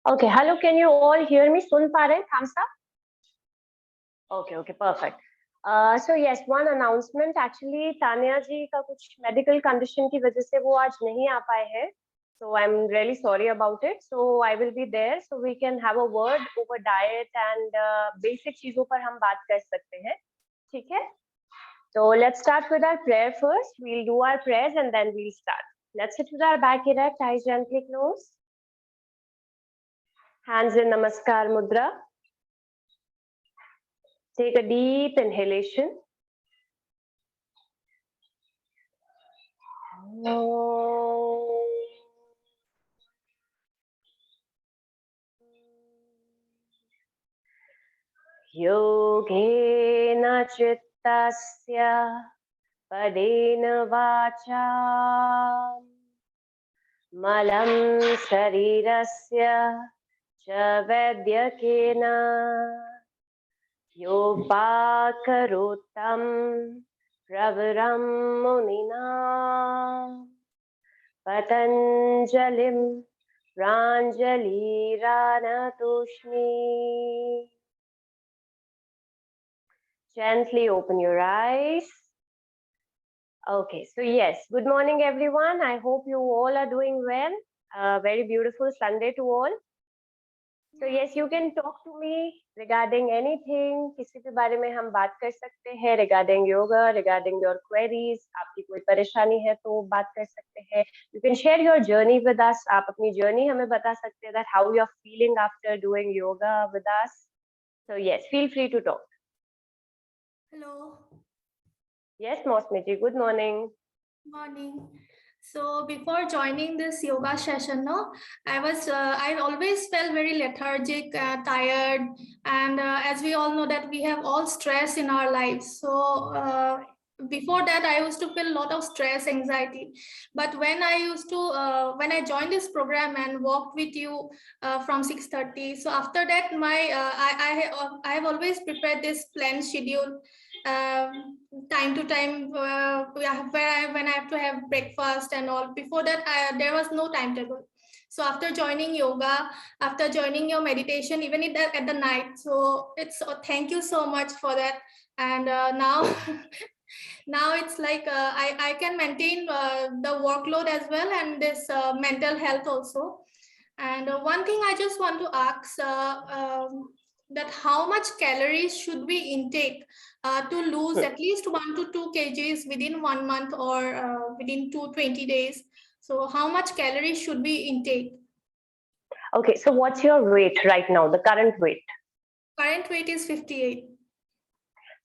Okay, hello, can you all hear me? सुन पा रहे हैं? Thumbs up? Okay, perfect. So yes, one announcement. Actually, Tanya जी का कुछ medical condition की वजह से वो आज नहीं आ पाए हैं. So I'm really sorry about it. So I will be there, so we can have a word over diet and basic चीजों पर हम बात कर सकते हैं. ठीक है? So let's start with our prayer first. We'll do our prayers and then we'll start. Let's sit with our back erect, eyes gently closed. Hands in Namaskar Mudra. Take a deep inhalation. Yogena chittasya padena vacha malam sarirasya cha vadyakena yopakarottam pravaram munina patanjalim pranjaliranatushmi. Gently open your eyes. Okay, so yes, good morning everyone. I hope you all are doing well. Very beautiful Sunday to all. So yes, you can talk to me regarding anything. किसी भी बारे में हम बात कर सकते हैं regarding yoga, regarding your queries. आपकी कोई परेशानी है तो बात कर सकते हैं. You can share your journey with us. आप अपनी journey हमें बता सकते हैं that how you are feeling after doing yoga with us. So yes, feel free to talk. Hello. Yes, Mosmiji, good morning. Morning. So before joining this yoga session, I always felt very lethargic, tired, and as we all know that we have all stress in our lives. So before that, I used to feel a lot of stress, anxiety. But when I joined this program and walked with you from 6:30, so after that, I have always prepared this planned schedule. Time to time when I have to have breakfast and all. Before that, there was no timetable. So after joining yoga, after joining your meditation, even at the night, so it's thank you so much for that. And now now it's like I can maintain the workload as well, and this mental health also. And one thing I just want to ask, that how much calories should we intake to lose at least 1 to 2 kgs within 1 month or within 220 days? So how much calories should we intake? Okay, so what's your weight right now, the current weight? Current weight is 58.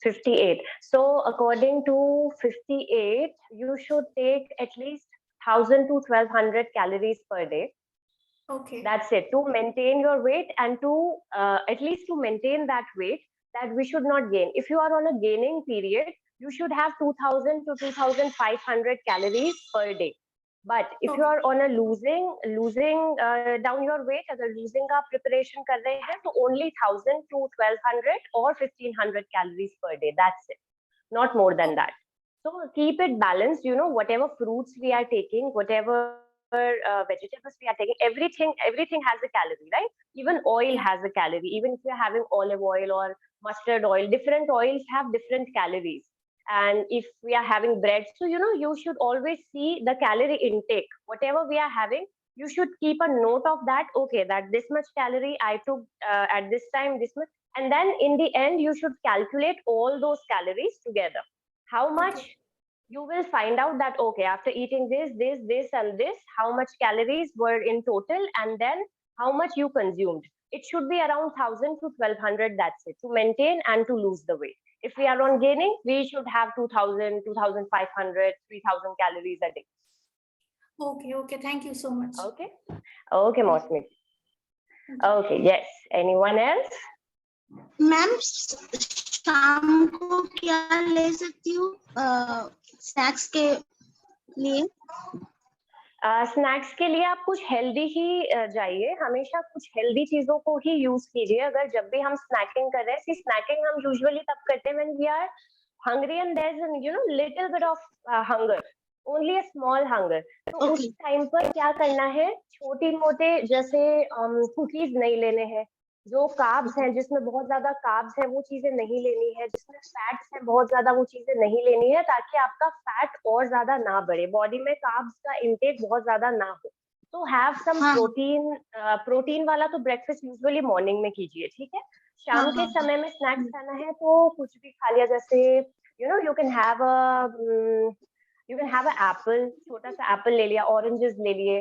58. So according to 58, you should take at least 1000 to 1200 calories per day. Okay. That's it, to maintain your weight and to at least to maintain that weight that we should not gain. If you are on a gaining period, you should have 2000 to 2500 calories per day. But if you are on a losing down your weight, अगर losing का preparation कर रहे हैं, तो only 1000 to 1200 or 1500 calories per day. That's it, not more than that. So keep it balanced. You know, whatever fruits we are taking, whatever vegetables we are taking, everything has a calorie, right? Even oil has a calorie. Even if you're having olive oil or mustard oil, different oils have different calories. And if we are having bread, so you know, you should always see the calorie intake. Whatever we are having, you should keep a note of that. Okay, that this much calorie I took at this time, this much, and then in the end you should calculate all those calories together. How much you will find out that, okay, after eating this and this, how much calories were in total, and then how much you consumed. It should be around 1000 to 1200. That's it, to maintain and to lose the weight. If we are on gaining, we should have 2000, 2500, 3000 calories a day. Okay. Thank you so much. Okay, Mosmi. Okay, yes. Anyone else? Ma'am शाम को क्या ले सकती हूँ snacks के लिए? Snacks के लिए आप कुछ हेल्दी ही जाइए. हमेशा कुछ हेल्दी चीजों को ही यूज कीजिए. अगर जब भी हम स्नैकिंग कर रहे हैं, स्नैकिंग हम यूजुअली तब करते हैं when we are hungry and there's a little bit of hunger. Only a small hunger. तो उस Okay. टाइम पर क्या करना है, छोटी मोटे जैसे कुकीज नहीं लेने हैं, जो कार्ब्स हैं जिसमें बहुत ज्यादा कार्ब्स है वो चीजें नहीं लेनी है, जिसमें फैट्स है बहुत ज्यादा वो चीजें नहीं लेनी है, ताकि आपका फैट और ज्यादा ना बढ़े, बॉडी में कार्ब्स का इंटेक बहुत ज्यादा ना हो। तो हैव सम हाँ प्रोटीन, प्रोटीन वाला तो ब्रेकफास्ट यूजुअली मॉर्निंग में कीजिए, ठीक है। हाँ शाम के हाँ समय में स्नैक्स खाना है तो कुछ भी खा लिया, जैसे you can have a you can have a Apple, छोटा सा एप्पल ले लिया, ऑरेंजेस ले लिए,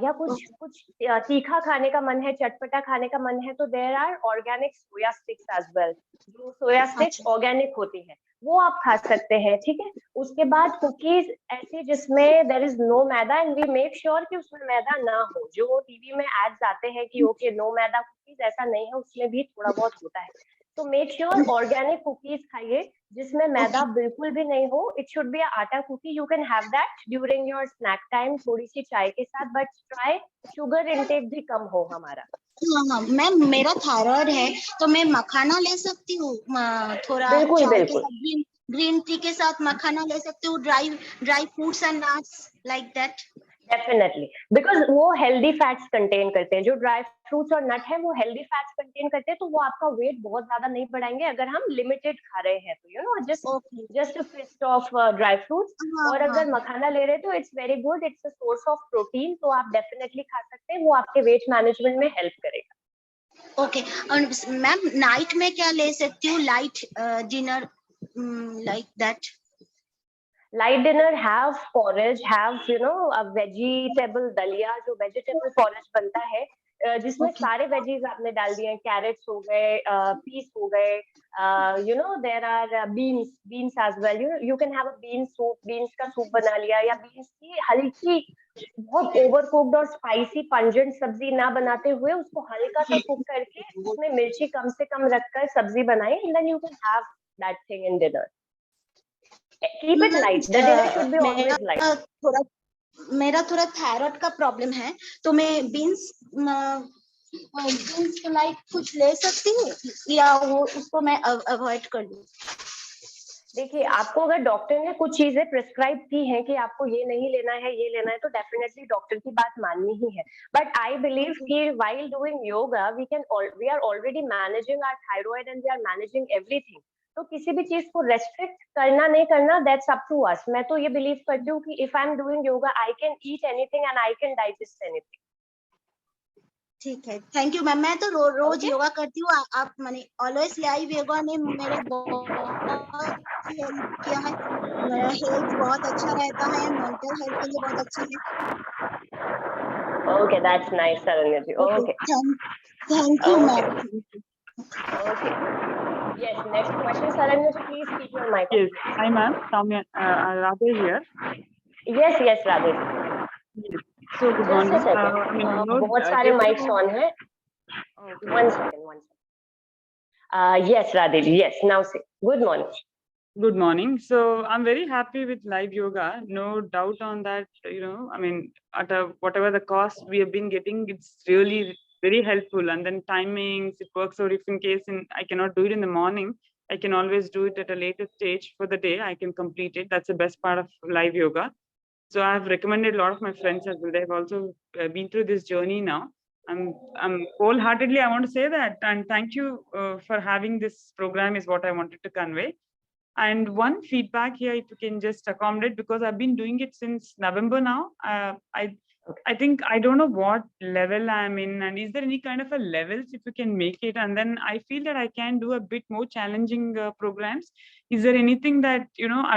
या कुछ Okay. कुछ तीखा खाने का मन है, चटपटा खाने का मन है, तो there are organic soya sticks as well, जो सोया स्टिक्स अच्छा ऑर्गेनिक होती है, वो आप खा सकते हैं, ठीक है। उसके बाद कुकीज ऐसी जिसमें there is no maida, and we make sure कि उसमें मैदा ना हो। जो टीवी में एड्स आते हैं कि ओके नो मैदा कुकीज, ऐसा नहीं है, उसमें भी थोड़ा बहुत होता है। तो मेक श्योर ऑर्गेनिक कुकीज खाइए जिसमें मैदा Okay. बिल्कुल भी नहीं हो। It should be atta cookie, you can have that during your snack time, थोड़ी सी चाय के साथ, बट ट्राई शुगर इनटेक भी कम हो हमारा। हाँ हाँ मैम, मेरा थायराइड है तो मैं मखाना ले सकती हूँ, थोड़ा बिल्कुल चाय के बिल्कुल, साथ, ग्रीन टी के साथ मखाना ले सकती हूँ, dry dry fruits and nuts like that. Definitely, because वो हेल्दी फैट्स कंटेन करते हैं, जो ड्राई फ्रूट्स और नट है वो हेल्दी फैट्स कंटेन करते हैं, तो वो आपका वेट बहुत ज्यादा नहीं बढ़ाएंगे अगर हम लिमिटेड खा रहे हैं तो, just okay. Just fist of dry fruits. हाँ और हाँ अगर मखाना ले रहे हैं तो it's very good, it's a source of protein, तो आप डेफिनेटली खा सकते हैं, वो आपके वेट मैनेजमेंट में हेल्प करेगा। ओके। और मैम नाइट में क्या ले सकती हूँ, light dinner like that? Light dinner, have porridge, have vegetable dalia, जो वेजिटेबल porridge बनता है, जिसमें ओके। सारे वेजीज आपने डाल दिए हैं, कैरेट्स हो गए, पीस हो गए, there are beans as well, you can have a bean soup, beans का सूप बना लिया, या बीन्स की हल्की, बहुत ओवर कुक्ड और स्पाइसी पंजेंट सब्जी ना बनाते हुए उसको हल्का सा कुक करके उसमें मिर्ची कम से कम रखकर सब्जी बनाई, and then you can have that thing in dinner. Keep it ma'am light. The dinner should be always light. थोड़ा मेरा थोड़ा थायराइड का प्रॉब्लम है, तो मैं बीन्स बीन्स के लाइक कुछ ले सकती हूँ, या वो उसको मैं अवॉइड कर लूँ? देखिए, आपको अगर डॉक्टर ने कुछ चीजें प्रिस्क्राइब की हैं कि आपको ये नहीं लेना है, ये लेना है, तो डेफिनेटली डॉक्टर की बात माननी ही है। बट आई बिलीव कि while doing yoga we are already managing our thyroid and we are managing everything. तो किसी भी चीज को रेस्ट्रिक्ट करना नहीं करना, दैट्स अप टू अस। मैं तो ये बिलीव करती हूँ कि if I am doing yoga I can eat anything and I can digest anything. ठीक है, थैंक यू मैम। मैं तो रोज ओके, योगा करती हूँ। आप मैंने ऑलवेज लाइव योगा ने मेरा बहुत हेल्प किया है। मेरा हेल्थ बहुत अच्छा रहता है, मेंटल हेल्थ के लिए बहुत अच्छा है। Okay, that's nice Saranya ji. Okay, okay, thank you okay, ma'am. Okay. Yes, next question, Saranya ji, please keep your mic on. Yes. Hi, ma'am. Soumya, Radhe here. Yes, yes, Radhe. Yes. So, good Just a morning. second. I mean, no, बहुत सारे just mics on हैं. okay. One second, one second. Yes, Radhe ji. Yes, now say. Good morning. Good morning. So, I'm very happy with live yoga. No doubt on that. I mean, at whatever the cost we have been getting, it's really very helpful. And then timings, it works. Or if in case I cannot do it in the morning, I can always do it at a later stage for the day. I can complete it. That's the best part of live yoga. So I've recommended a lot of my friends as well. They've also been through this journey now. I'm wholeheartedly, I want to say that, and thank you for having this program is what I wanted to convey. And one feedback here, if you can just accommodate, because I've been doing it since November now. I think I don't know what level I'm in, and is there any kind of a levels if you can make it? And then I feel that I can do a bit more challenging programs. Is there anything that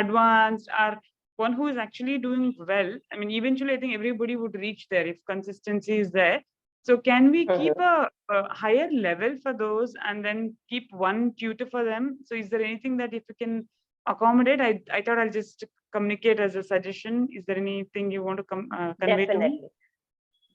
advanced or one who is actually doing well? I mean, eventually, I think everybody would reach there if consistency is there. So can we keep a higher level for those and then keep one tutor for them? So is there anything that if you can accommodate? I thought I'll just communicate as a suggestion. Is there anything you want to convey to me?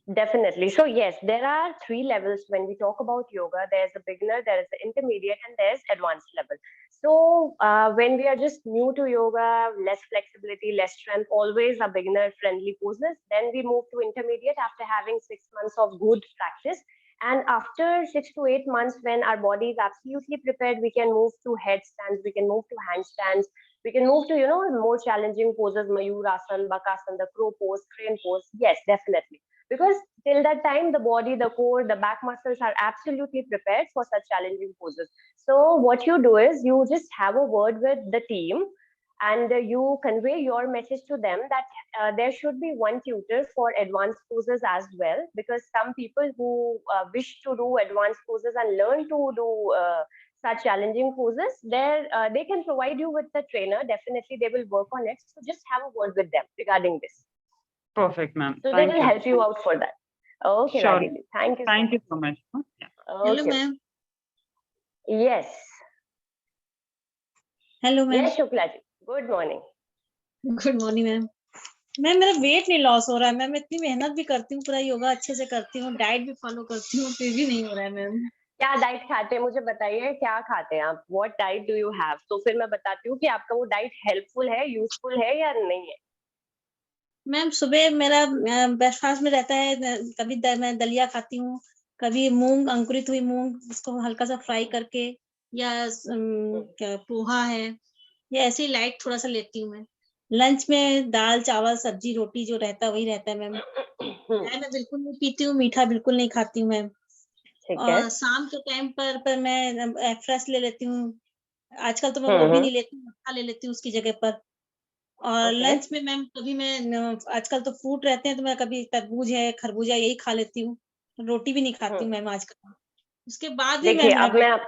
Definitely. So yes, there are 3 levels when we talk about yoga. There's a beginner, there is the intermediate, and there's advanced level. So when we are just new to yoga, less flexibility, less strength, always a beginner friendly poses. Then we move to intermediate after having 6 months of good practice. And after 6 to 8 months, when our body is absolutely prepared, we can move to headstands, we can move to handstands, We can move to, more challenging poses, Mayurasana, Bakasana, the crow pose, crane pose. Yes, definitely. Because till that time, the body, the core, the back muscles are absolutely prepared for such challenging poses. So what you do is you just have a word with the team, and you convey your message to them that there should be one tutor for advanced poses as well, because some people who wish to do advanced poses and learn to do such challenging poses, they can provide you with the trainer. Definitely they will work on it, so just have a word with them regarding this. Perfect, ma'am. So they Thank will you. help you out for that. Okay, Sure. Radhi ji. Thank you. Thank you so much. Yeah. Hello, Okay. ma'am. Yes. Hello ma'am. Yes, Shukla ji. Good morning. Good morning ma'am. Ma'am मेरा wait नहीं loss हो रहा है ma'am. मैं इतनी मेहनत भी करती हूँ, पूरा योगा अच्छे से करती हूँ, डाइट भी फॉलो करती हूँ, फिर भी नहीं हो रहा है मैम. क्या डाइट खाते हैं, मुझे बताइए क्या खाते हैं आप? What diet do you have? तो फिर मैं बताती हूँ कि आपका वो डाइट हेल्पफुल है, यूजफुल है या नहीं है. मैम सुबह मेरा ब्रेकफास्ट में रहता है, कभी मैं दलिया खाती हूँ, कभी मूंग, अंकुरित हुई मूंग, उसको हल्का सा फ्राई करके, या क्या पोहा है, या ऐसे ही लाइट थोड़ा सा लेती हूँ मैं. लंच में दाल चावल सब्जी रोटी जो रहता है वही रहता है मैम. चाय मैं बिल्कुल नहीं पीती हूँ, मीठा बिल्कुल नहीं खाती हूँ मैम. ठीक है. और शाम के टाइम पर मैं फ्रेश ले लेती हूँ. आजकल तो मैं वो भी नहीं लेती हूँ, मट्ठा ले लेती हूँ उसकी जगह पर. और Okay. लंच में मैम कभी मैं आजकल तो फ्रूट रहते हैं, तो मैं कभी तरबूज है, खरबूजा यही खा लेती हूँ. रोटी भी नहीं खाती हूँ मैम आजकल. उसके बाद भी देखिए, मैं अब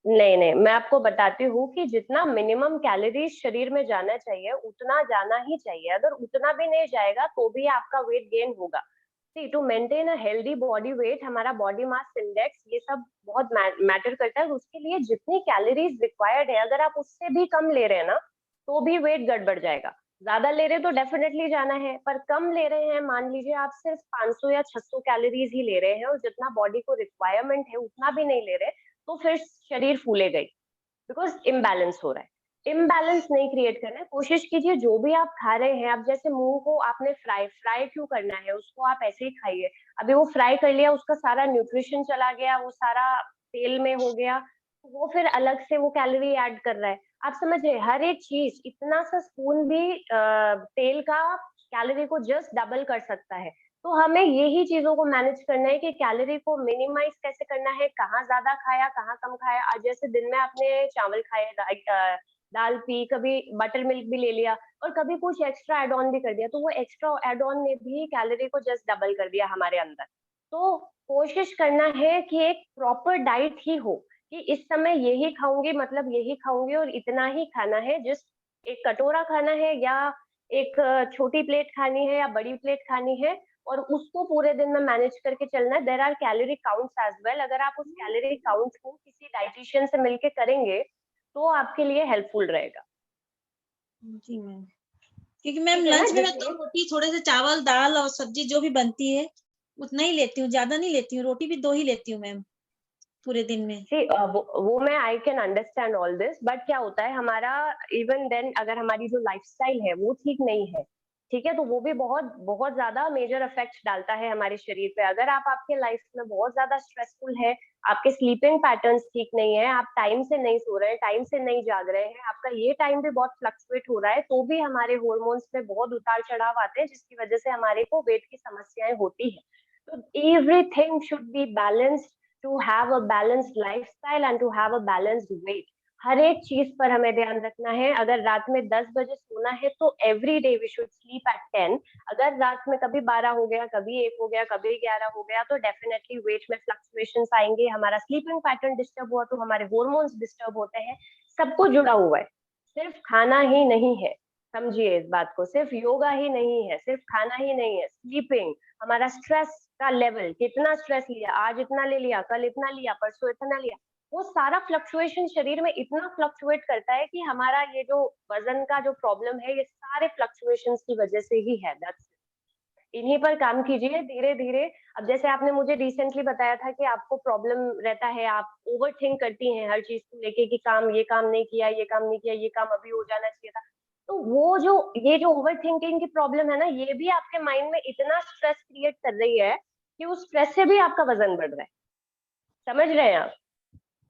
नहीं, मैं आपको बताती हूँ कि जितना मिनिमम कैलोरीज शरीर में जाना चाहिए उतना जाना ही चाहिए. अगर उतना भी नहीं जाएगा तो भी आपका वेट गेन होगा. See, to maintain a healthy body weight, हमारा बॉडी मास इंडेक्स, ये सब बहुत मैटर करता है. उसके लिए जितनी कैलोरीज रिक्वायर्ड है, अगर आप उससे भी कम ले रहे हैं ना, तो भी वेट गड़बड़ जाएगा. ज्यादा ले रहे तो डेफिनेटली जाना है, पर कम ले रहे हैं, मान लीजिए आप सिर्फ 500 या 600 कैलोरीज ही ले रहे हैं और जितना बॉडी को रिक्वायरमेंट है उतना भी नहीं ले रहे, तो फिर शरीर फूलेगा ही, बिकॉज इम्बैलेंस हो रहा है. इम्बैलेंस नहीं क्रिएट करना है. कोशिश कीजिए जो भी आप खा रहे हैं, अब जैसे मूंग को आपने फ्राई क्यों करना है, उसको आप ऐसे ही खाइए. अभी वो फ्राई कर लिया, उसका सारा न्यूट्रिशन चला गया, वो सारा तेल में हो गया, वो फिर अलग से वो कैलोरी ऐड कर रहा है. आप समझिए, हर एक चीज, इतना सा स्पून भी तेल का कैलोरी को जस्ट डबल कर सकता है. तो हमें यही चीजों को मैनेज करना है कि कैलोरी को मिनिमाइज कैसे करना है, कहाँ ज्यादा खाया, कहाँ कम खाया. आज जैसे दिन में आपने चावल खाए, दाल पी, कभी बटर मिल्क भी ले लिया, और कभी कुछ एक्स्ट्रा एड ऑन भी कर दिया, तो वो एक्स्ट्रा एड ऑन ने भी कैलोरी को जस्ट डबल कर दिया हमारे अंदर. तो कोशिश करना है कि एक प्रॉपर डाइट ही हो, कि इस समय यही खाऊंगी, मतलब यही खाऊंगी और इतना ही खाना है. जस्ट एक कटोरा खाना है, या एक छोटी प्लेट खानी है, या बड़ी प्लेट खानी है, और उसको पूरे दिन में मैनेज करके चलना है. There are calorie counts as well. अगर आप उस कैलोरी काउंट को किसी डाइटिशियन से मिलके करेंगे तो आपके लिए हेल्पफुल रहेगा. जी मैम. क्योंकि मैम ठीक है ना, लंच में मैं जैसे 2 रोटी, थोड़े से चावल दाल और सब्जी जो भी बनती है उतना ही लेती हूँ, ज्यादा नहीं लेती हूँ. रोटी भी 2 ही लेती हूँ मैम पूरे दिन में. See, वो मैं I can understand all this, but क्या होता है हमारा, इवन देन अगर हमारी जो लाइफस्टाइल है वो ठीक नहीं है, ठीक है, तो वो भी बहुत बहुत ज्यादा मेजर इफेक्ट डालता है हमारे शरीर पे. अगर आपके लाइफ में बहुत ज्यादा स्ट्रेसफुल है, आपके स्लीपिंग पैटर्न्स ठीक नहीं है, आप टाइम से नहीं सो रहे हैं, टाइम से नहीं जाग रहे हैं, आपका ये टाइम भी बहुत फ्लक्चुएट हो रहा है, तो भी हमारे हार्मोन्स में बहुत उतार चढ़ाव आते हैं, जिसकी वजह से हमारे को वेट की समस्याएं होती है. तो everything should be balanced to have a balanced lifestyle and to have a balanced weight. हर एक चीज पर हमें ध्यान रखना है. अगर रात में 10 बजे सोना है तो every day we should sleep at 10. अगर रात में कभी 12 हो गया, कभी 1 हो गया, कभी 11 हो गया, तो डेफिनेटली वेट में फ्लक्चुएशंस आएंगे. हमारा स्लीपिंग पैटर्न डिस्टर्ब हुआ तो हमारे हार्मोन्स डिस्टर्ब होते हैं. सब कुछ जुड़ा हुआ है, सिर्फ खाना ही नहीं है. समझिए इस बात को, सिर्फ योगा ही नहीं है, सिर्फ खाना ही नहीं है. स्लीपिंग, हमारा स्ट्रेस का लेवल, कितना स्ट्रेस लिया, आज इतना ले लिया, कल इतना लिया, परसों इतना लिया, वो सारा फ्लक्चुएशन शरीर में इतना फ्लक्चुएट करता है कि हमारा ये जो वजन का जो प्रॉब्लम है, ये सारे फ्लक्चुएशन की वजह से ही है. दैट्स इन्हीं पर काम कीजिए धीरे धीरे. अब जैसे आपने मुझे रिसेंटली बताया था कि आपको प्रॉब्लम रहता है, आप ओवर थिंक करती हैं हर चीज को लेके, कि ये काम नहीं किया, ये काम नहीं किया, ये काम अभी हो जाना चाहिए था. तो वो ये जो ओवर थिंकिंग की प्रॉब्लम है ना, ये भी आपके माइंड में इतना स्ट्रेस क्रिएट कर रही है कि उस स्ट्रेस से भी आपका वजन बढ़ रहा है. समझ रहे हैं आप?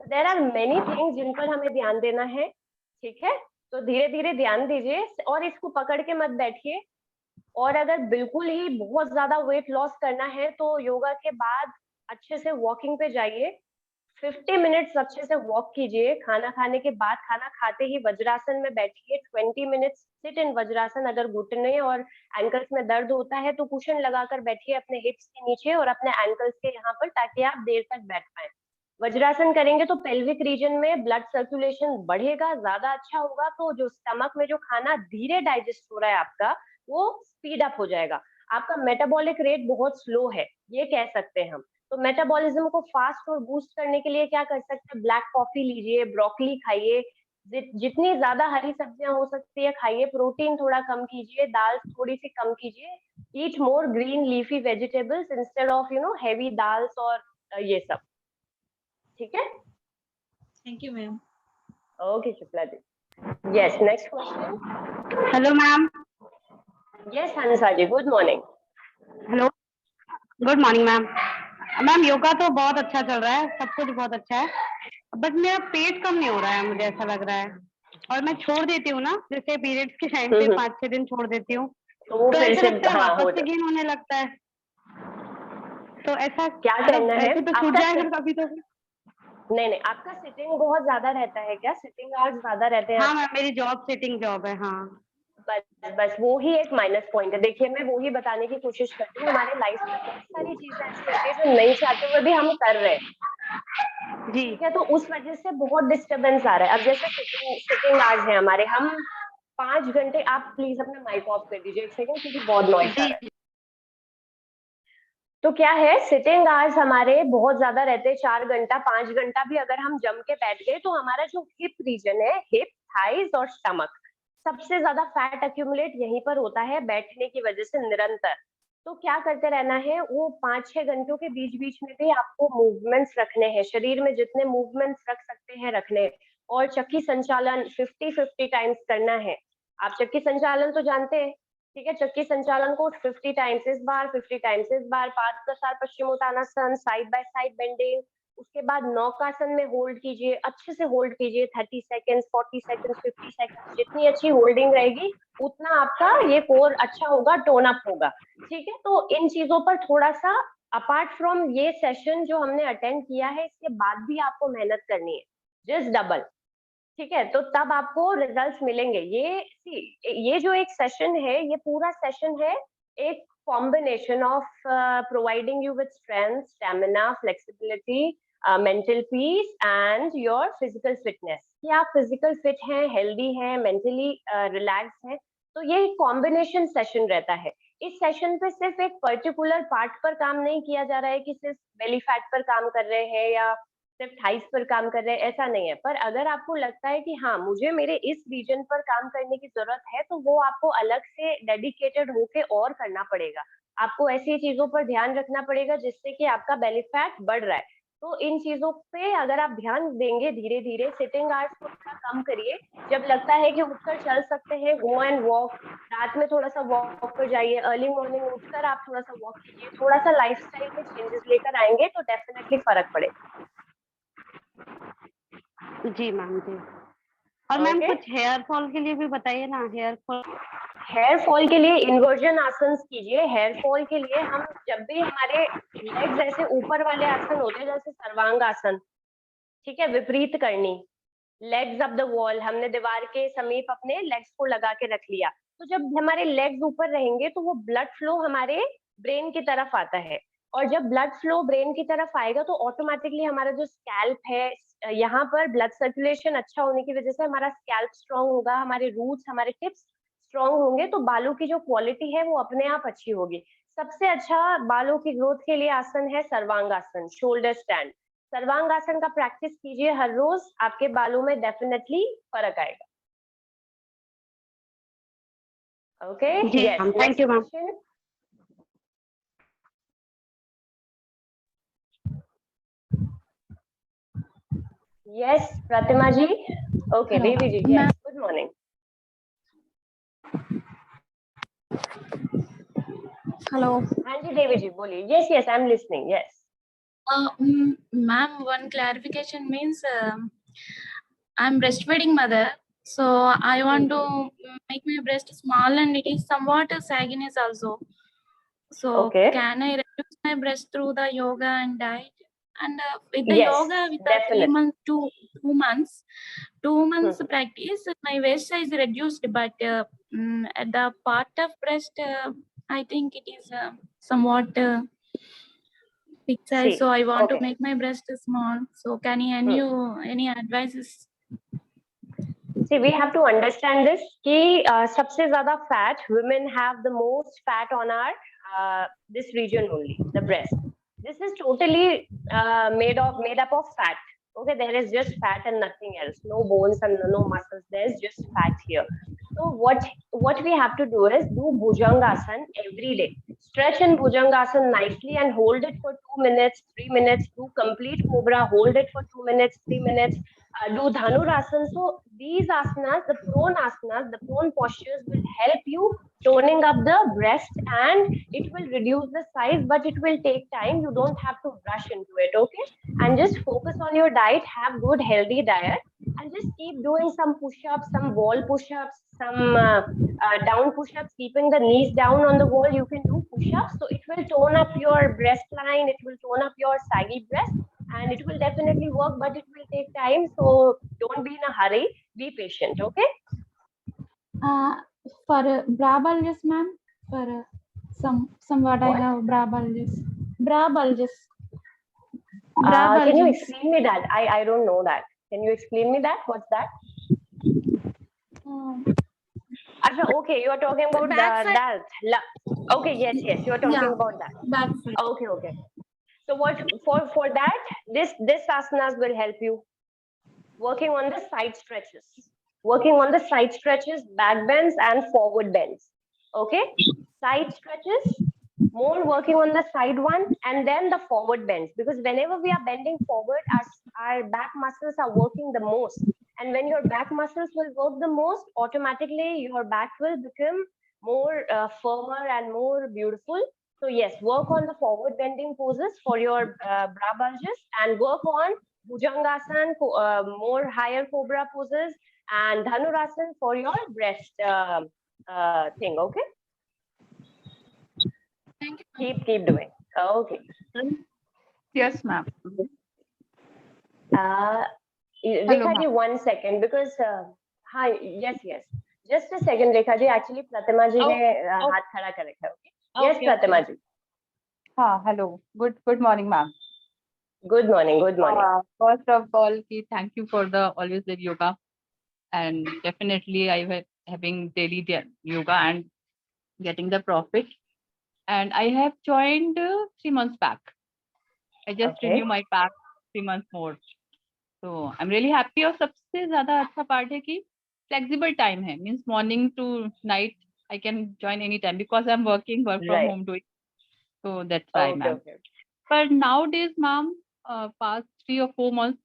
देयर आर मेनी थिंग्स जिन पर हमें ध्यान देना है. ठीक है, तो धीरे धीरे ध्यान दीजिए और इसको पकड़ के मत बैठिए। और अगर बिल्कुल ही बहुत ज्यादा वेट लॉस करना है तो योगा के बाद अच्छे से वॉकिंग पे जाइए, 50 मिनट्स अच्छे से वॉक कीजिए। खाना खाने के बाद, खाना खाते ही वज्रासन में बैठिए, 20 मिनट्स सिट इन वज्रासन। अगर घुटने और एंकल्स में दर्द होता है तो कुशन लगाकर बैठिए अपने हिप्स के नीचे और अपने एंकल्स के यहाँ पर, ताकि आप देर तक बैठ पाए। वज्रासन करेंगे तो पेल्विक रीजन में ब्लड सर्कुलेशन बढ़ेगा, ज्यादा अच्छा होगा। तो जो स्टमक में जो खाना धीरे डाइजेस्ट हो रहा है आपका, वो स्पीड अप हो जाएगा। आपका मेटाबॉलिक रेट बहुत स्लो है, ये कह सकते हैं हम। तो मेटाबॉलिज्म को फास्ट और बूस्ट करने के लिए क्या कर सकते हैं? ब्लैक कॉफी लीजिए, ब्रोकली खाइए, जितनी ज्यादा हरी सब्जियां हो सकती है खाइए, प्रोटीन थोड़ा कम कीजिए, दाल थोड़ी सी कम कीजिए। Eat more green leafy vegetables instead of heavy dals और ये सब। ठीक है, thank you ma'am. Okay Shukla ji. Yes, next question. Hello ma'am. Yes Hansa ji, good morning. Hello, good morning ma'am. Ma'am yoga तो बहुत अच्छा चल रहा है, सब कुछ बहुत अच्छा है, बट मेरा पेट कम नहीं हो रहा है, मुझे ऐसा लग रहा है। और मैं छोड़ देती हूँ ना, जैसे पीरियड्स के टाइम पे 5-6 दिन छोड़ देती हूँ, तो फिर ऐसा से लगता है हाँ हो वापस से जाए। गेन होने लगता है। तो ऐसा क्या करना है ऐसे तो छूट आपका? जाएगा कभी तो। नहीं, आपका सिटिंग बहुत ज्यादा रहता है क्या? सिटिंग आवर्स ज्यादा रहते हैं? हाँ मैम, मेरी जॉब सिटिंग जॉब है। हाँ बस वो ही एक माइनस पॉइंट है। देखिए, मैं वो ही बताने की कोशिश करती हूँ, हमारे लाइफ में बहुत सारी चीजें ऐसी होती है जो नहीं चाहते हुए भी हम कर रहे हैं। जी। ठीक है, तो उस वजह से बहुत डिस्टरबेंस आ रहा है। अब जैसे सिटिंग आवर्स है हमारे, हम 5 घंटे, आप प्लीज अपना माइक ऑफ कर दीजिए 1 सेकंड, क्योंकि बहुत नॉइस आ रहा है। तो क्या है, सिटिंग आवर्स हमारे बहुत ज्यादा रहते हैं, 4 घंटा 5 घंटा भी अगर हम जम के बैठ गए तो हमारा जो हिप रीजन है, हिप, थाइज और स्टमक, सबसे ज्यादा फैट एक्यूमुलेट यहीं पर होता है बैठने की वजह से निरंतर। तो क्या करते रहना है, वो 5-6 घंटों के बीच बीच में भी आपको मूवमेंट्स रखने हैं, शरीर में जितने मूवमेंट्स रख सकते हैं रखने। और चक्की संचालन 50-50 टाइम्स करना है। आप चक्की संचालन तो जानते हैं, ठीक है? चक्की संचालन को 50 टाइम्स इस बार, 50 टाइम्स इस बार, पादप्रसार पश्चिमोत्तानासन, साइड बाय साइड बेंडिंग। उसके बाद नौकासन में होल्ड कीजिए, अच्छे से होल्ड कीजिए, 30 सेकेंड्स, 40 सेकेंड्स, 50 सेकेंड्स। जितनी अच्छी होल्डिंग रहेगी उतना आपका ये कोर अच्छा होगा, टोन अप होगा। ठीक है, तो इन चीजों पर थोड़ा सा, अपार्ट फ्रॉम ये सेशन जो हमने अटेंड किया है, इसके बाद भी आपको मेहनत करनी है, जस्ट डबल। ठीक है, तो तब आपको रिजल्ट्स मिलेंगे। ये जो एक सेशन है, ये पूरा सेशन है एक combination of providing you with strength, stamina, flexibility, mental peace and your physical fitness, कि आप फिजिकल फिट हैं, हेल्दी हैं, मेंटली रिलैक्स हैं। तो ये एक कॉम्बिनेशन सेशन रहता है। इस सेशन पे सिर्फ एक पर्टिकुलर पार्ट पर काम नहीं किया जा रहा है कि सिर्फ बेली फैट पर काम कर रहे हैं या सिर्फ थाइस पर काम कर रहे हैं, ऐसा नहीं है। पर अगर आपको लगता है कि हाँ, मुझे मेरे इस रीजन पर काम करने की जरूरत है, तो वो आपको अलग से डेडिकेटेड होके और करना पड़ेगा। आपको ऐसी चीजों पर ध्यान रखना पड़ेगा जिससे कि आपका बेली फैट बढ़ रहा है। तो इन चीजों पे अगर आप ध्यान देंगे, धीरे धीरे सिटिंग आवर्स को थोड़ा कम करिए। जब लगता है कि उठकर चल सकते हैं, गो एंड वॉक। रात में थोड़ा सा वॉक पर जाइए, अर्ली मॉर्निंग उठकर आप थोड़ा सा वॉक कीजिए। थोड़ा सा लाइफस्टाइल में चेंजेस लेकर आएंगे तो डेफिनेटली फर्क पड़ेगा। जी मैम जी। और मैम Okay. कुछ हेयर फॉल के लिए भी बताइए ना। हेयर फॉल के लिए इन्वर्जन आसन कीजिए। हेयर फॉल के लिए हम जब भी हमारे लेग्स ऐसे ऊपर वाले आसन होते हैं, जैसे सर्वांग आसन, ठीक है, विपरीत करनी, लेग्स अप द वॉल, हमने दीवार के समीप अपने लेग्स को लगा के रख लिया। तो जब हमारे लेग्स ऊपर रहेंगे तो वो ब्लड फ्लो हमारे ब्रेन की तरफ आता है। और जब ब्लड फ्लो ब्रेन की तरफ आएगा तो ऑटोमेटिकली हमारा जो स्कैल्प है, यहाँ पर ब्लड सर्कुलेशन अच्छा होने की वजह से हमारा स्कैल्प स्ट्रांग होगा, हमारे रूट्स, हमारे टिप्स स्ट्रांग होंगे, तो बालों की जो क्वालिटी है वो अपने आप अच्छी होगी। सबसे अच्छा बालों की ग्रोथ के लिए आसन है सर्वांगासन, शोल्डर स्टैंड। सर्वांगासन का प्रैक्टिस कीजिए हर रोज, आपके बालों में डेफिनेटली फर्क आएगा। Okay, yes, thank you ma'am. Yes Pratima ji. Okay Devi ji, yes, good morning. Hello. हाँ जी देवी जी बोलिए। Yes yes, I am listening. Yes Ma'am, one clarification means I'm breastfeeding mother. So I want to make my breast small, and it is somewhat sagginess also. So Okay. can I reduce my breast through the yoga and diet? And with the Yes, yoga, with the 3 definitely. months to 2 months practice, my waist size reduced, but at the part of breast, I think it is somewhat big size. See, So I want to okay. make my breast small. So can you any advices? See, we have to understand this कि सबसे ज़्यादा fat, women have the most fat on our this region only, the breast. This is totally made up of fat. Okay, there is just fat and nothing else. No bones and no muscles. There's just fat here. So what we have to do is do Bhujangasana every day. Stretch in Bhujangasana nicely and hold it for 2 minutes, 3 minutes. Do complete Cobra. Hold it for 2 minutes, 3 minutes. Do Dhanurasana. So these asanas, the prone asanas, the prone postures will help you toning up the breast, and it will reduce the size, but it will take time. You don't have to rush into it, okay? And just focus on your diet, have good healthy diet, and just keep doing some push-ups, some wall push-ups, some down push-ups, keeping the knees down on the wall. You can do push-ups, so it will tone up your breast line, it will tone up your saggy breast, and it will definitely work, but it will take time. So don't be in a hurry. Be patient, okay? For bra bulges, ma'am. For somewhat I What? have bra bulges. Bra bulges. Can you explain me that? I don't know that. Can you explain me that? What's that? Acha, okay, you are talking about that. Okay, yes, you are talking about that. Back side. Okay. So what for that? This asanas will help you. Working on the side stretches. Working on the side stretches, back bends and forward bends. Okay, side stretches. More working on the side one, and then the forward bends, because whenever we are bending forward, our back muscles are working the most, and when your back muscles will work the most, automatically your back will become more firmer and more beautiful. So yes, work on the forward bending poses for your bra bulges, and work on Bhujangasana, more higher cobra poses, and Dhanurasana for your breast thing. Okay. Thank you. Keep doing. Okay. Yes, ma'am. Rekha ji, 1 second, because hi, yes. Just a second, Rekha ji. Actually, Pratima ji ने हाथ खड़ा कर रखा है. Okay. Yes, Pratima ji. Hello. Good morning, ma'am. Good morning. First of all, thank you for the always live yoga, and definitely I was having daily yoga and getting the profit. And I have joined 3 months back. I just Okay. renew my pack 3 months more. So I'm really happy. और सबसे ज़्यादा अच्छा part है कि flexible time है. Means morning to night I can join any time because I'm work from Right. home doing. So that's why, ma'am. Okay. But nowadays, ma'am, past 3 or 4 months,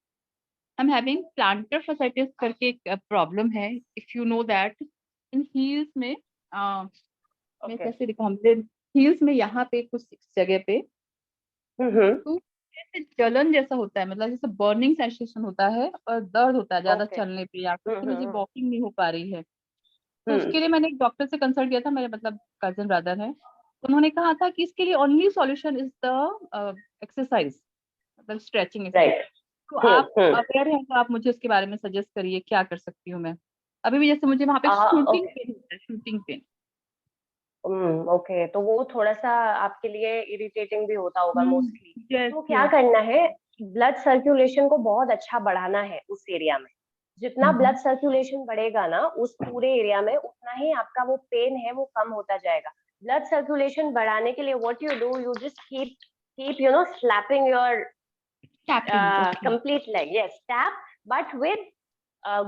I'm having plantar fasciitis करके एक problem है. If you know that, in heels में, मैं कैसे दिखाऊं? Heels में यहाँ पे कुछ जगह पे तो जैसे जलन जैसा होता है, मतलब जैसे बर्निंग सेंसेशन होता है और दर्द होता है ज्यादा Okay. चलने पे, या फिर मुझे वॉकिंग नहीं हो पा रही है. तो उसके लिए मैंने एक डॉक्टर से कंसल्ट किया था, मेरे मतलब कजन ब्रदर है. उन्होंने कहा था कि इसके लिए only solution is the exercise, मतलब स्ट्रेचिंग एक्सरसाइज. तो आप अवेयर हैं तो आप मुझे उसके बारे में सजेस्ट करिए, क्या कर सकती हूँ मैं. अभी भी जैसे मुझे वहां पे शूटिंग पेन होता है, शूटिंग पेन. ओके, तो वो थोड़ा सा आपके लिए इरिटेटिंग भी होता होगा मोस्टली. yes, तो क्या करना है, ब्लड सर्कुलेशन को बहुत अच्छा बढ़ाना है उस एरिया में. जितना ब्लड सर्कुलेशन बढ़ेगा ना उस पूरे एरिया में, उतना ही आपका वो पेन है वो कम होता जाएगा. ब्लड सर्कुलेशन बढ़ाने के लिए what you do, you just keep you know slapping your complete leg. Yes, tap, but with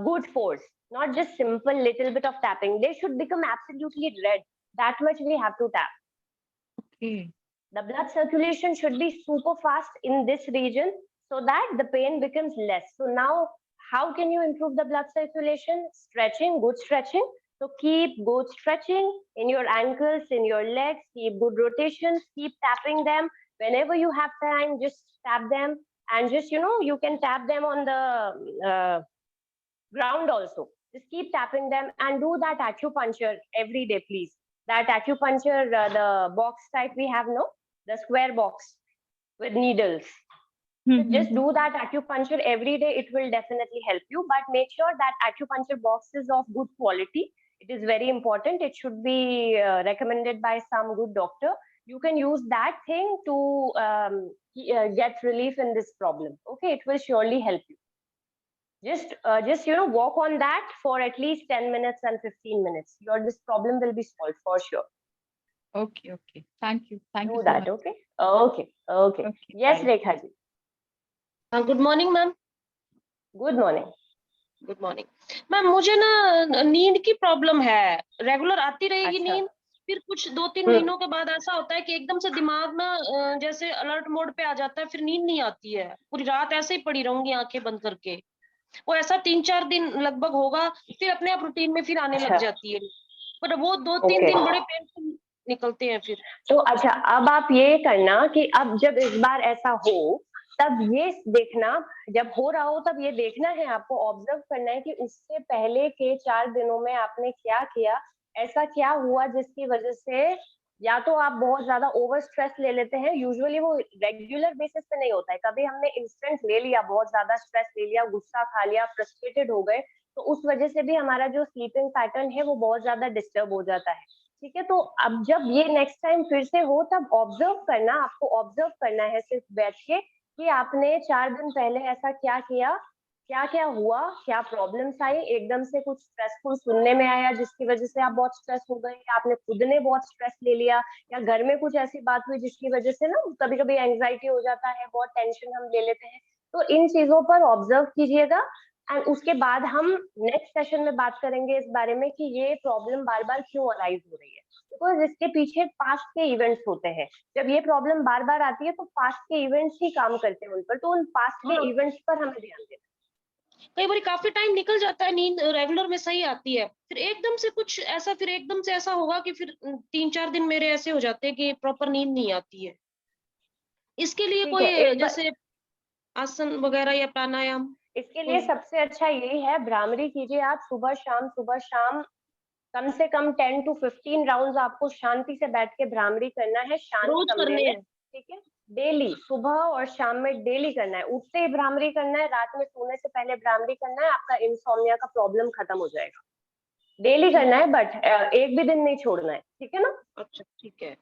good force, not just simple little bit of tapping. They should become absolutely red. That much we have to tap. Okay. The blood circulation should be super fast in this region so that the pain becomes less. So now, how can you improve the blood circulation? Stretching, good stretching. So keep good stretching in your ankles, in your legs, keep good rotations, keep tapping them. Whenever you have time, just tap them, and just, you know, you can tap them on the ground also. just keep tapping them and do that acupuncture every day, please. That acupuncture, the box type we have, no, the square box with needles. So just do that acupuncture every day. It will definitely help you, but make sure that acupuncture box is of good quality. It is very important. It should be recommended by some good doctor. You can use that thing to get relief in this problem. Okay, it will surely help you. Just walk on that for at least 10 minutes and 15 minutes. This problem will be solved for sure. Okay, okay. Thank you. Thank Do you so that. much. Okay. Okay. Okay, Yes, bye. Rekha ji. Good morning ma'am. Good morning. Good morning ma'am, मुझे ना नींद की problem है, regular आती रहेगी अच्छा। नींद, फिर कुछ 2-3 महीनों के बाद ऐसा होता है कि एकदम से दिमाग ना जैसे अलर्ट मोड पे आ जाता है, फिर नींद नहीं आती है, पूरी रात ऐसे ही पड़ी रहूंगी आंखें बंद करके। वो ऐसा 3-4 दिन लगभग होगा, फिर अपने आप रूटीन में फिर आने लग अच्छा। जाती है, पर वो 2-3 Okay. दिन बड़े पेनफुल निकलते हैं फिर। तो अच्छा, अब आप ये करना कि अब जब इस बार ऐसा हो, तब ये देखना, जब हो रहा हो तब ये देखना है, आपको ऑब्जर्व करना है कि उससे पहले के 4 दिनों में आपने क्या किया, ऐसा क्या हुआ जिसकी वजह से या तो आप बहुत ज्यादा ओवर स्ट्रेस ले लेते हैं। यूजुअली वो रेगुलर बेसिस पे नहीं होता है, कभी हमने इंस्टेंट ले लिया, बहुत ज्यादा स्ट्रेस ले लिया, गुस्सा खा लिया, फ्रस्ट्रेटेड हो गए, तो उस वजह से भी हमारा जो स्लीपिंग पैटर्न है वो बहुत ज्यादा डिस्टर्ब हो जाता है। ठीक है, तो अब जब ये नेक्स्ट टाइम फिर से हो तब ऑब्जर्व करना, आपको ऑब्जर्व करना है सिर्फ बैठ के कि आपने 4 दिन पहले ऐसा क्या किया, क्या क्या हुआ, क्या प्रॉब्लम्स आई, एकदम से कुछ स्ट्रेसफुल सुनने में आया जिसकी वजह से आप बहुत स्ट्रेस हो गए, या आपने खुद ने बहुत स्ट्रेस ले लिया, या घर में कुछ ऐसी बात हुई जिसकी वजह से ना कभी कभी एंग्जाइटी हो जाता है, बहुत टेंशन हम ले लेते हैं। तो इन चीजों पर ऑब्जर्व कीजिएगा एंड उसके बाद हम नेक्स्ट सेशन में बात करेंगे इस बारे में कि ये प्रॉब्लम बार बार क्यों अराइज हो रही है, बिकॉज इसके पीछे पास्ट के इवेंट्स होते हैं। जब ये प्रॉब्लम बार बार आती है तो पास्ट के इवेंट्स ही काम करते हैं उन पर, तो उन पास्ट के इवेंट्स पर हमें ध्यान देना। कई बार काफी टाइम निकल जाता है, नींद रेगुलर में सही आती है, फिर एकदम से कुछ ऐसा, फिर एकदम से ऐसा होगा कि फिर 3-4 दिन मेरे ऐसे हो जाते हैं कि प्रॉपर नींद नहीं आती है। इसके लिए ठीक कोई है, जैसे आसन वगैरह या प्राणायाम? इसके लिए सबसे अच्छा यही है, भ्रामरी कीजिए आप सुबह शाम कम से कम 10 to 15 राउंड्स आपको शांति से बैठ के भ्रामरी करना है, शांत रोज कमरे करने में। हैं? ठीक है, डेली सुबह और शाम में डेली करना है, उठते ही भ्रामरी करना है, रात में सोने से पहले भ्रामरी करना है, आपका इंसोम्निया का प्रॉब्लम खत्म हो जाएगा। डेली करना है, बट एक भी दिन नहीं छोड़ना है, ठीक है ना? अच्छा, ठीक है।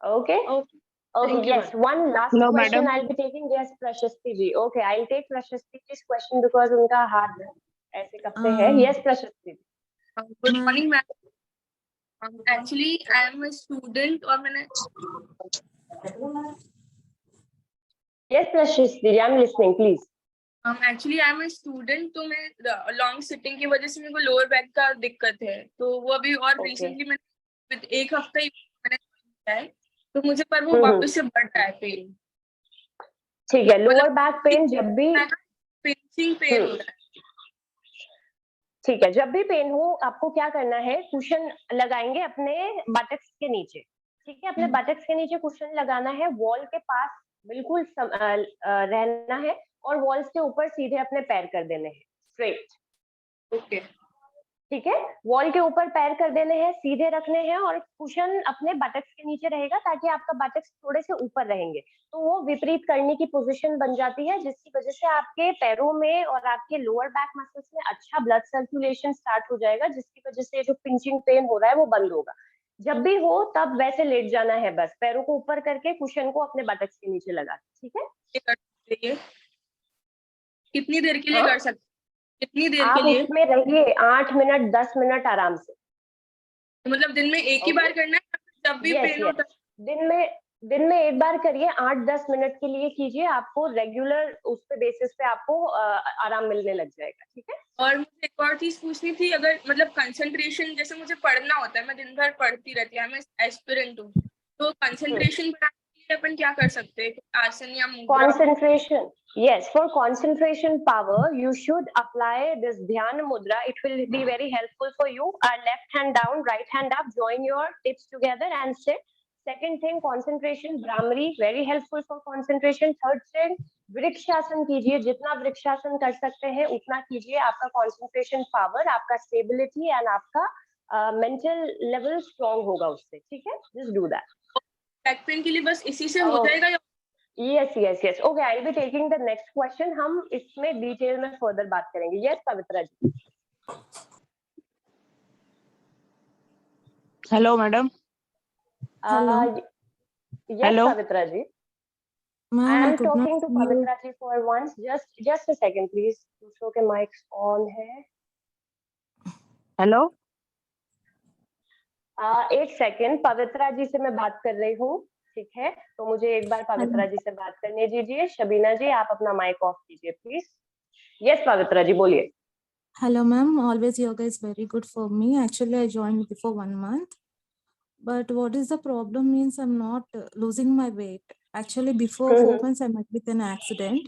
Okay. Okay, Okay, Thank you, yes. One last Hello, question madam. I'll be taking. Yes, Prashasti ji. Okay, I'll take Prashasti ji's question because उनका हाथ ऐसे कब से है। Yes, Prashasti ji. Good morning, ma'am. Actually, I am a student और मैंने Yes, Prashasti ji, I'm listening, please. actually I am a student, तो मैं लॉन्ग सिटिंग की वजह से मेरे को लोअर बैक का दिक्कत है, तो वो अभी और Okay. रिसेंटली मैंने 1 हफ्ता ही मैंने किया है, तो मुझे पर वो वापस से बढ़ रहा है पेन। ठीक है, लोअर बैक पेन जब भी पिंचिंग पेन हो रहा है। ठीक है, जब भी पेन हो आपको क्या करना है, कुशन लगाएंगे अपने बटक्स के नीचे। ठीक है, अपने बटक्स के नीचे कुशन लगाना है, वॉल के पास बिल्कुल रहना है और वॉल के ऊपर सीधे अपने पैर कर देने हैं, स्ट्रेट। ओके, ठीक है, वॉल के ऊपर पैर कर देने हैं, सीधे रखने हैं और कुशन अपने बटक्स के नीचे रहेगा ताकि आपका बटक्स थोड़े से ऊपर रहेंगे, तो वो विपरीत करने की पोजीशन बन जाती है, जिसकी वजह से आपके पैरों में और आपके लोअर बैक मसल्स में अच्छा ब्लड सर्कुलेशन स्टार्ट हो जाएगा, जिसकी वजह से जो पिंचिंग पेन हो रहा है वो बंद होगा। जब भी हो तब वैसे लेट जाना है, बस पैरों को ऊपर करके कुशन को अपने बटक्स के नीचे लगा, ठीक है? कितनी देर के लिए हाँ? कर सकते, कितनी देर आप के लिए? उसमें रहिए 8 मिनट 10 मिनट आराम से। मतलब दिन में एक ही Okay. बार करना है, जब भी Yes, पेन yes. होता है? दिन में एक बार करिए, 8-10 मिनट के लिए कीजिए, आपको रेगुलर उस पे बेसिस पे आपको आराम मिलने लग जाएगा, ठीक है? और मुझे एक और चीज पूछनी थी, अगर मतलब कंसंट्रेशन, जैसे मुझे पढ़ना होता है, मैं दिन भर पढ़ती रहती हूँ, मैं एस्पिरेंट हूँ, तो कंसंट्रेशन बढ़ाने के लिए अपन क्या कर सकते हैं, आसन या मुद्रा? Concentration, yes, for concentration power you should apply this Dhyan Mudra. It will be very helpful for you. Left hand down, right hand up, join your tips together and sit. Second thing, concentration, Brahmari, very helpful for concentration. Third thing, vrikshasana कीजिए, जितना वृक्षासन कर सकते हैं उतना कीजिए. आपका concentration power, आपका stability and आपका mental level strong होगा उससे. ठीक है? Just do that. Back pain के लिए बस इसी से हो जाएगा या Yes. Okay, I'll be taking the next question. हम इसमें डिटेल में फर्दर बात करेंगे. Yes, Pavitra ji. Hello madam. Hello. Yes, Hello. Pavitra ji. Ma'am, I I am could not talking to hear you. Pavitra ji for once. Just a second, please. दूसरों के mics on है. Hello. एक second, पवित्रा जी से मैं बात कर रही हूँ. ठीक है, तो मुझे एक बार पवित्रा जी से बात करने दीजिए. शबीना जी, आप अपना माइक ऑफ कीजिए प्लीज. यस पवित्रा जी, बोलिए. Hello, ma'am. Always yoga is very good for me. Actually, I joined before 1 month. But what is the problem means I'm not losing my weight. Actually, before 4 months, I met with an accident.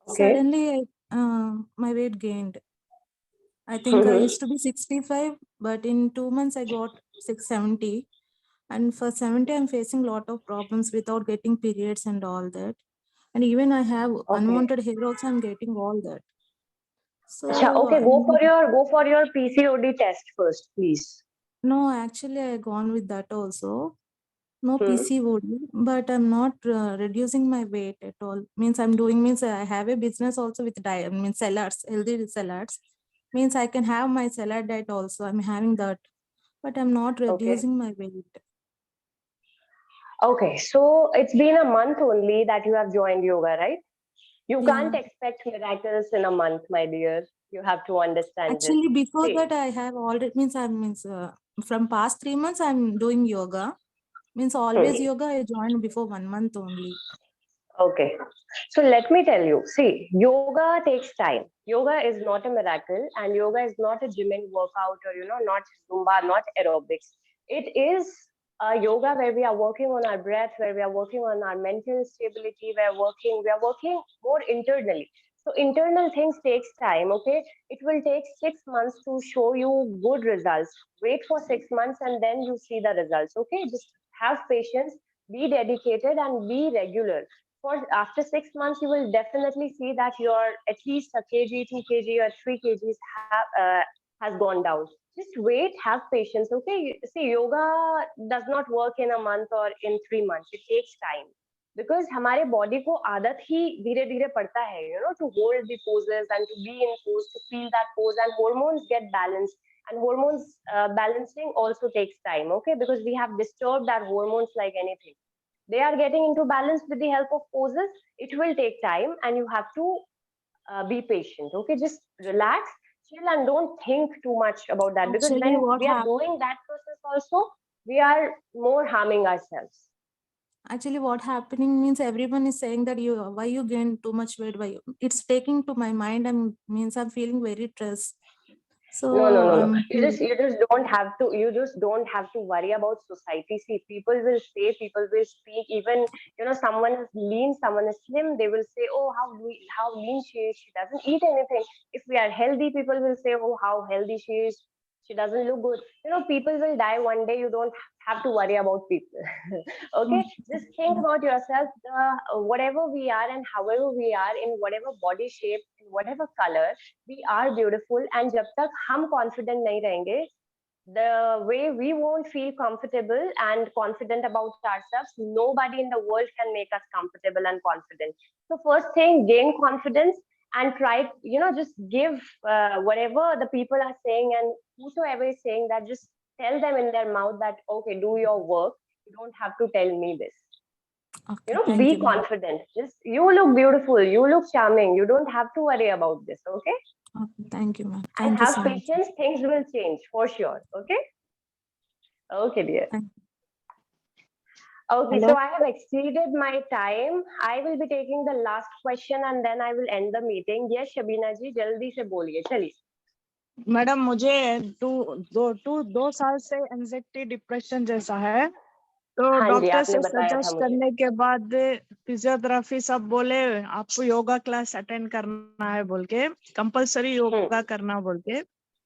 Okay. Suddenly, my weight gained. I think I used to be 65, but in 2 months, I got 670. And for 70, I'm facing a lot of problems without getting periods and all that. And even I have unwanted hair also, I'm getting all that. So okay, go for your PCOD test first, please. No, actually, I gone with that also. No PCOD, but I'm not reducing my weight at all. Means I have a business also with diet, means salads, healthy salads. Means I can have my salad diet also. I'm having that, but I'm not reducing my weight. Okay, so it's been a month only that you have joined yoga, right? You can't expect miracles in a month, my dear. You have to understand this. Actually, before See, that, I have already from past 3 months, I'm doing yoga. Means always yoga, I joined before 1 month only. Okay, so let me tell you, see, yoga takes time. Yoga is not a miracle, and yoga is not a gymming workout or, not Zumba, not aerobics. It is a yoga where we are working on our breath, where we are working on our mental stability, we are working more internally. So internal things takes time, okay? It will take 6 months to show you good results. Wait for 6 months and then you see the results, okay? Just have patience, be dedicated and be regular. After 6 months, you will definitely see that your at least a kg, 2 kg or 3 kgs has gone down. Just wait, have patience, okay? See, yoga does not work in a month or in 3 months. It takes time. Because हमारे body को आदत ही धीरे धीरे पड़ता है, to hold the poses and to be in pose, to feel that pose, and hormones get balanced. And hormones balancing also takes time, okay? Because we have disturbed our hormones like anything. They are getting into balance with the help of poses. It will take time and you have to be patient, okay? Just relax, chill, and don't think too much about that. Because Actually, when we are doing that process also, we are more harming ourselves. Actually, what happening means everyone is saying that why you gain too much weight, it's taking to my mind and means I'm feeling very stressed. So no. You just don't have to worry about society. See, people will say, people will speak. Even someone is lean, someone is slim. They will say, oh, how lean she is. She doesn't eat anything. If we are healthy, people will say, oh, how healthy she is. She doesn't look good. People will die one day. You don't have to worry about people. Okay, just think about yourself. Whatever we are and however we are, in whatever body shape, in whatever color, we are beautiful. And jab tak hum confident nahi rahenge, the way we won't feel comfortable and confident about ourselves, nobody in the world can make us comfortable and confident. So first thing, gain confidence and try, just give whatever the people are saying, and whosoever is saying that, just tell them in their mouth that, okay, do your work. You don't have to tell me this. Okay, Be confident. Just, you look beautiful. You look charming. You don't have to worry about this, okay? Okay, thank you, ma'am. And have patience. Things will change for sure, okay? Okay, dear. Okay, so I have exceeded my time. I will be taking the last question and then I will end the meeting. Yes, Shabina ji, jaldi se boliye. Chaliye. Madam, मुझे 2 साल से anxiety depression जैसा है, तो doctor से suggest करने के बाद फिजियोथेरेपी सब बोले आपको योगा क्लास अटेंड करना है बोल के, कंपलसरी योगा करना बोल के।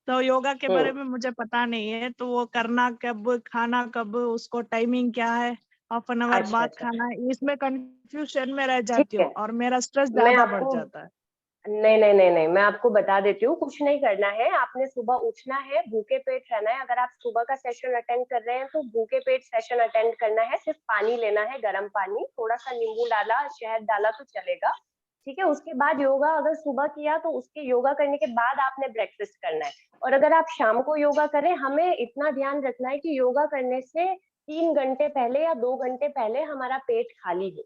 तो योगा के बारे में मुझे पता नहीं है, तो वो करना कब, खाना कब, उसको टाइमिंग क्या है, हाफ एन आवर अच्छा बाद अच्छा खाना है, इसमें कंफ्यूजन में रह ठीक जाती है। हूँ और मेरा स्ट्रेस मैं ज्यादा बढ़ आपको जाता है। नहीं नहीं नहीं नहीं मैं आपको बता देती हूँ, कुछ नहीं करना है। आपने सुबह उठना है, भूखे पेट रहना है। अगर आप सुबह का सेशन अटेंड कर रहे हैं तो भूखे पेट सेशन अटेंड करना है। सिर्फ पानी लेना है, गर्म पानी, थोड़ा सा नींबू डाला, शहद डाला तो चलेगा। ठीक है। उसके बाद योगा अगर सुबह किया तो उसके योगा करने के बाद आपने ब्रेकफास्ट करना है। और अगर आप शाम को योगा करें, हमें इतना ध्यान रखना है कि योगा करने से 3 घंटे पहले या 2 घंटे पहले हमारा पेट खाली हो।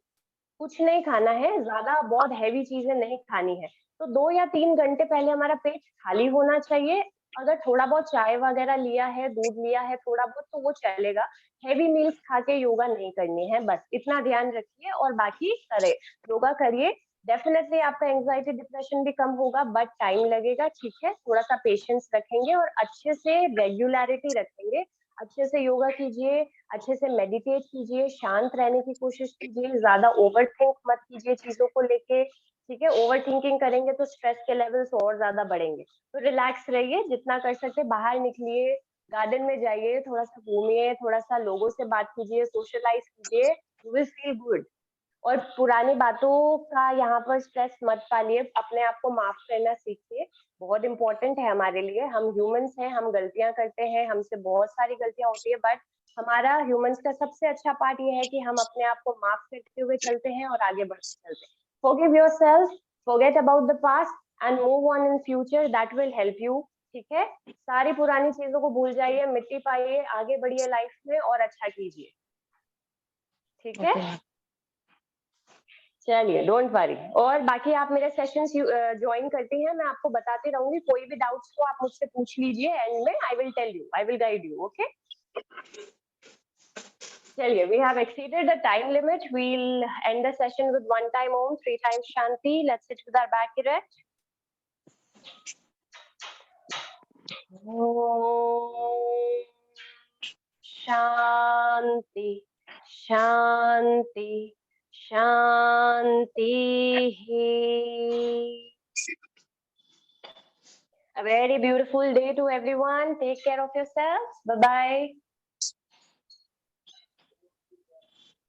कुछ नहीं खाना है, ज्यादा बहुत हैवी चीजें नहीं खानी है। तो 2 या 3 घंटे पहले हमारा पेट खाली होना चाहिए। अगर थोड़ा बहुत चाय वगैरह लिया है, दूध लिया है थोड़ा बहुत, तो वो चलेगा। हैवी मील्स खा के योगा नहीं करनी है, बस इतना ध्यान रखिए और बाकी करे, योगा करिए। डेफिनेटली आपका एंजाइटी डिप्रेशन भी कम होगा, बट टाइम लगेगा। ठीक है, थोड़ा सा पेशेंस रखेंगे और अच्छे से रेगुलरिटी रखेंगे। अच्छे से योगा कीजिए, अच्छे से मेडिटेट कीजिए, शांत रहने की कोशिश कीजिए, ज्यादा ओवर थिंक मत कीजिए चीजों को लेके। ठीक है, ओवर थिंकिंग करेंगे तो स्ट्रेस के लेवल्स और ज्यादा बढ़ेंगे। तो रिलैक्स रहिए, जितना कर सकते बाहर निकलिए, गार्डन में जाइए, थोड़ा सा घूमिए, थोड़ा सा लोगों से बात कीजिए, सोशलाइज कीजिए, यू विल फील गुड। और पुरानी बातों का यहाँ पर स्ट्रेस मत पालिए, अपने आप को माफ करना सीखिए। बहुत इंपॉर्टेंट है हमारे लिए। हम ह्यूमंस हैं, हम गलतियां करते हैं, हमसे बहुत सारी गलतियां होती है, बट हमारा ह्यूमंस का सबसे अच्छा पार्ट ये है कि हम अपने आप को माफ करते हुए चलते हैं और आगे बढ़ते चलते हैं। Forgive yourself, forget about the past and move on in future, that will help you. ठीक है, सारी पुरानी चीजों को भूल जाइए, मिट्टी पाइए, आगे बढ़िए लाइफ में और अच्छा कीजिए। ठीक है, चलिए, डोंट वरी। और बाकी आप मेरे सेशंस ज्वाइन करती हैं, मैं आपको बताती रहूंगी। कोई भी डाउट्स को आप मुझसे पूछ लीजिए, एंड में I will tell you, I will guide you. Okay, चलिए, we have exceeded the time limit. We'll end the session with 1 time Om, 3 times Shanti. Let's sit with our back erect. Om Shanti Shanti Shanti. A very beautiful day to everyone. Take care of yourselves. Bye-bye.